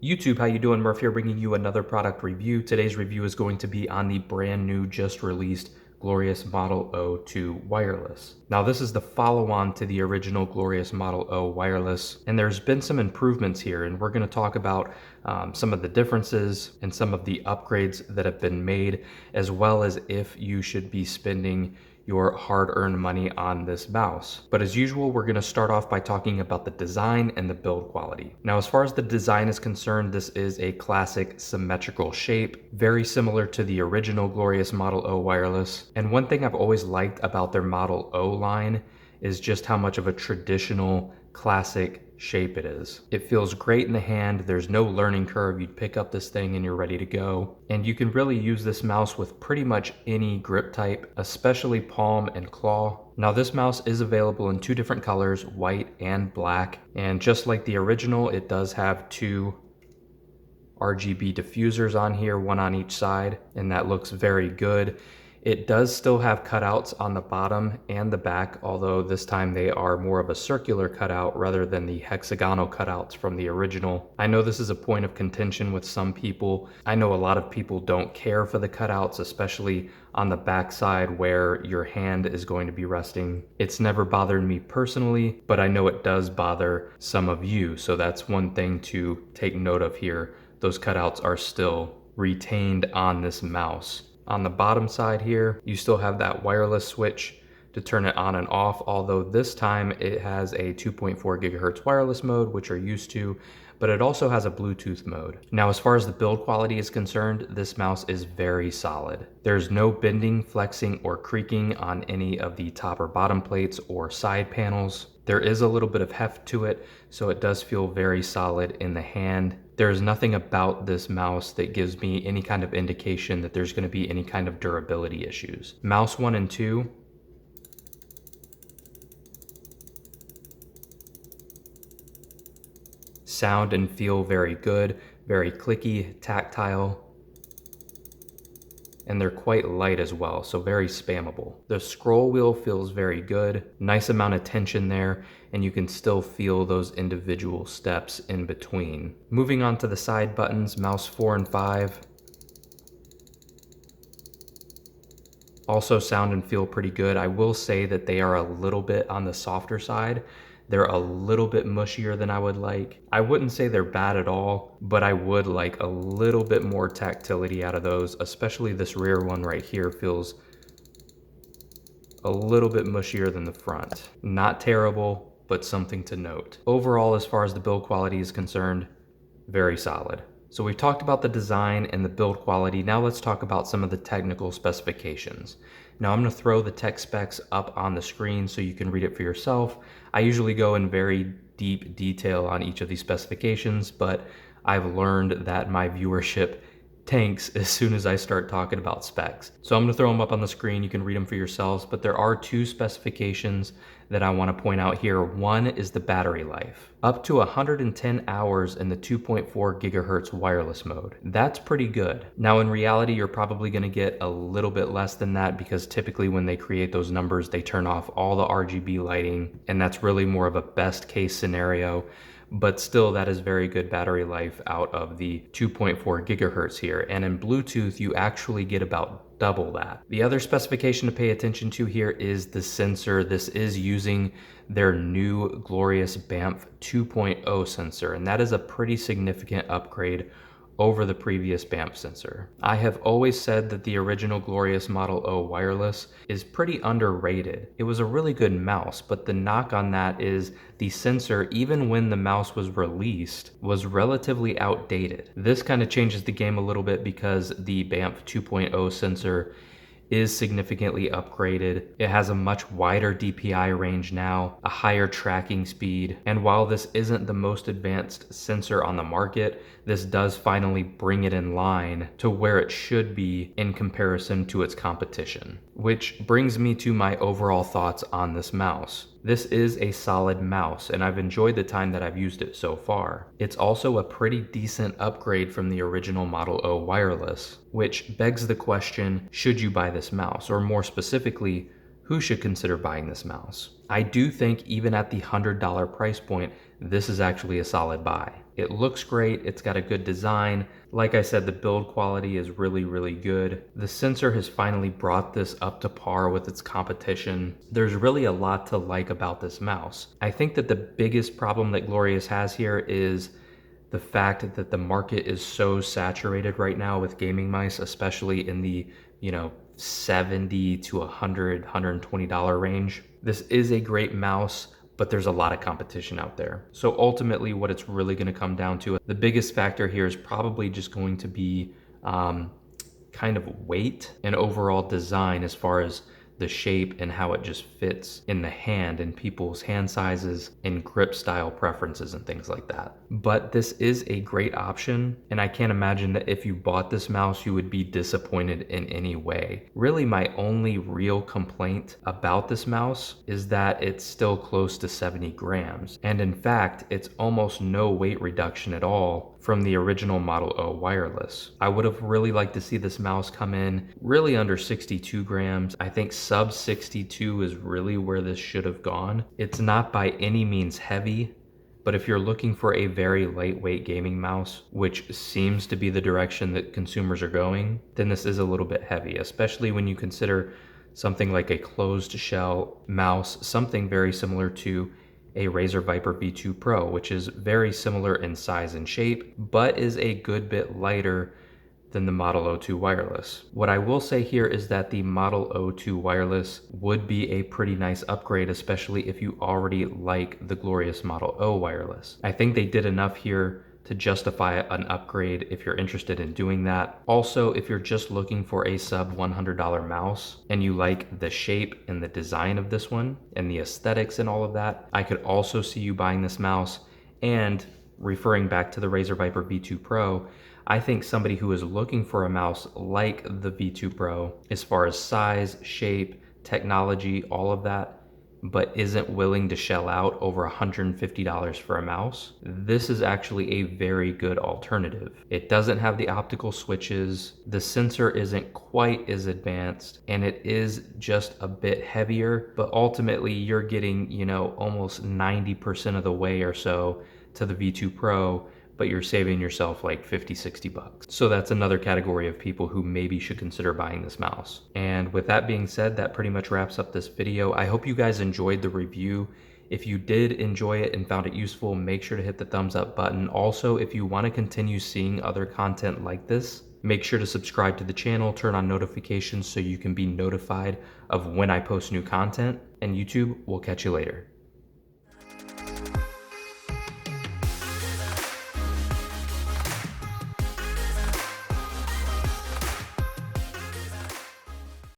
YouTube, how you doing? Murph here, bringing you another product review. Today's review is going to be on the brand new, just released Glorious Model O 2 wireless. Now, this is the follow-on to the original Glorious Model O wireless, and there's been some improvements here, and we're going to talk about some of the differences and some of the upgrades that have been made, as well as if you should be spending your hard-earned money on this mouse. But as usual, we're going to start off by talking about the design and the build quality. Now, as far as the design is concerned, this is a classic symmetrical shape, very similar to the original Glorious Model O wireless. And one thing I've always liked about their Model O line is just how much of a traditional classic shape it is. It feels great in the hand. There's no learning curve. You'd pick up this thing and you're ready to go. And you can really use this mouse with pretty much any grip type, especially palm and claw. Now, this mouse is available in two different colors, white and black. And just like the original, it does have two RGB diffusers on here, one on each side, and that looks very good. It does still have cutouts on the bottom and the back, although this time they are more of a circular cutout rather than the hexagonal cutouts from the original. I know this is a point of contention with some people. I know a lot of people don't care for the cutouts, especially on the back side where your hand is going to be resting. It's never bothered me personally, but I know it does bother some of you, so that's one thing to take note of here. Those cutouts are still retained on this mouse. On the bottom side here, you still have that wireless switch to turn it on and off, although this time it has a 2.4 gigahertz wireless mode, which you're used to, but it also has a Bluetooth mode. Now, as far as the build quality is concerned, this mouse is very solid. There's no bending, flexing, or creaking on any of the top or bottom plates or side panels. There is a little bit of heft to it, so it does feel very solid in the hand. There's nothing about this mouse that gives me any kind of indication that there's going to be any kind of durability issues. Mouse 1 and 2, sound and feel very good, very clicky, tactile, and they're quite light as well, so very spammable. The scroll wheel feels very good, nice amount of tension there, and you can still feel those individual steps in between. Moving on to the side buttons, mouse 4 and 5. Also sound and feel pretty good. I will say that they are a little bit on the softer side. They're a little bit mushier than I would like. I wouldn't say they're bad at all, but I would like a little bit more tactility out of those, especially this rear one right here feels a little bit mushier than the front. Not terrible, but something to note. Overall, as far as the build quality is concerned, very solid. So we've talked about the design and the build quality. Now let's talk about some of the technical specifications. Now I'm going to throw the tech specs up on the screen so you can read it for yourself. I usually go in very deep detail on each of these specifications, but I've learned that my viewership tanks as soon as I start talking about specs. So I'm going to throw them up on the screen. You can read them for yourselves, but there are two specifications that I want to point out here. One is the battery life. Up to 110 hours in the 2.4 gigahertz wireless mode. That's pretty good. Now in reality, you're probably going to get a little bit less than that because typically when they create those numbers, they turn off all the RGB lighting, and that's really more of a best case scenario. But still, that is very good battery life out of the 2.4 gigahertz here. And in Bluetooth, you actually get about double that. The other specification to pay attention to here is the sensor. This is using their new Glorious BAMF 2.0 sensor, and that is a pretty significant upgrade over the previous BAMF sensor. I have always said that the original Glorious Model O wireless is pretty underrated. It was a really good mouse, but the knock on that is the sensor, even when the mouse was released, was relatively outdated. This kind of changes the game a little bit because the BAMF 2.0 sensor is significantly upgraded. It has a much wider DPI range now, a higher tracking speed, and while this isn't the most advanced sensor on the market, this does finally bring it in line to where it should be in comparison to its competition. Which brings me to my overall thoughts on this mouse. This is a solid mouse, and I've enjoyed the time that I've used it so far. It's also a pretty decent upgrade from the original Model O wireless, which begs the question, should you buy this mouse? Or more specifically, who should consider buying this mouse? I do think even at the $100 price point, this is actually a solid buy. It looks great, it's got a good design. Like I said, the build quality is really, really good. The sensor has finally brought this up to par with its competition. There's really a lot to like about this mouse. I think that the biggest problem that Glorious has here is the fact that the market is so saturated right now with gaming mice, especially in the, $70 to $120 range. This is a great mouse, but there's a lot of competition out there. So ultimately what it's really gonna come down to, the biggest factor here is probably just going to be kind of weight and overall design as far as the shape and how it just fits in the hand and people's hand sizes and grip style preferences and things like that. But this is a great option, and I can't imagine that if you bought this mouse you would be disappointed in any way. Really, my only real complaint about this mouse is that it's still close to 70 grams. And in fact, it's almost no weight reduction at all from the original Model O wireless. I would have really liked to see this mouse come in really under 62 grams. I think sub 62 is really where this should have gone. It's not by any means heavy, but if you're looking for a very lightweight gaming mouse, which seems to be the direction that consumers are going, then this is a little bit heavy, especially when you consider something like a closed shell mouse, something very similar to a Razer Viper V2 Pro, which is very similar in size and shape, but is a good bit lighter than the Model O2 wireless. What I will say here is that the Model O2 wireless would be a pretty nice upgrade, especially if you already like the glorious Model O wireless. I think they did enough here to justify an upgrade if you're interested in doing that. Also, if you're just looking for a sub $100 mouse and you like the shape and the design of this one and the aesthetics and all of that, I could also see you buying this mouse. And referring back to the Razer Viper V2 Pro, I think somebody who is looking for a mouse like the V2 Pro, as far as size, shape, technology, all of that, but isn't willing to shell out over $150 for a mouse, this is actually a very good alternative. It doesn't have the optical switches, the sensor isn't quite as advanced, and it is just a bit heavier, but ultimately you're getting, almost 90% of the way or so to the V2 Pro, but you're saving yourself like 50, 60 bucks. So that's another category of people who maybe should consider buying this mouse. And with that being said, that pretty much wraps up this video. I hope you guys enjoyed the review. If you did enjoy it and found it useful, make sure to hit the thumbs up button. Also, if you want to continue seeing other content like this, make sure to subscribe to the channel, turn on notifications so you can be notified of when I post new content, and YouTube will catch you later.